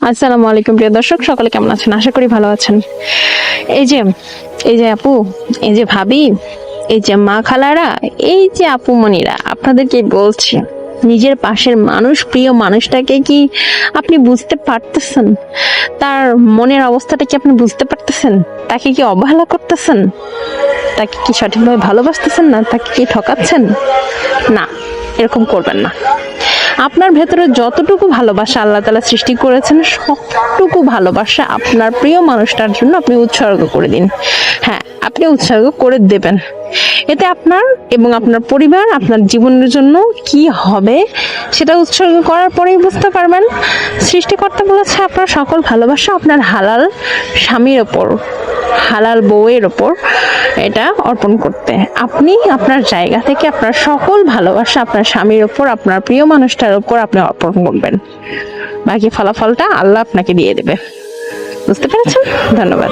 আসসালামু আলাইকুম প্রিয় দর্শক, সকলে কেমন আছেন? আশা করি ভালো আছেন। এই যে এই যে আপু, এই যে ভাবি, এই যে মা খালারা, এই যে আপু মনিরা, আপনাদেরকে বলছি, নিজের পাশের মানুষ, প্রিয় মানুষটাকে কি আপনি বুঝতে পারতেছেন? তার মনের অবস্থাটা কি আপনি বুঝতে পারতেছেন? তাকে কি অবহেলা করতেছেন? তাকে কি সঠিকভাবে ভালোবাসতেছেন না? তাকে কি ঠকাচ্ছেন? না, এরকম করবেন না। আপনার ভেতরে যতটুকু ভালোবাসা আল্লাহ তাআলা সৃষ্টি করেছেন, সবটুকু ভালোবাসা আপনার প্রিয় মানুষটার জন্য আপনি উৎসর্গ করে দিন। হ্যাঁ, আপনি উৎসর্গ করে দেবেন। এতে আপনার এবং আপনার পরিবার, আপনার জীবনের জন্য কি হবে সেটা উৎসর্গ করার পরেই বুঝতে পারবেন। সৃষ্টিকর্তা বলেছে আপনার সকল ভালোবাসা আপনার হালাল স্বামীর ওপর, হালাল বউয়ের ওপর এটা অর্পণ করতে। আপনি আপনার জায়গা থেকে আপনার সকল ভালোবাসা আপনার স্বামীর ওপর, আপনার প্রিয় মানুষটার ওপর আপনি অর্পণ করবেন। বাকি ফলাফলটা আল্লাহ আপনাকে দিয়ে দেবে। বুঝতে পেরেছেন? ধন্যবাদ।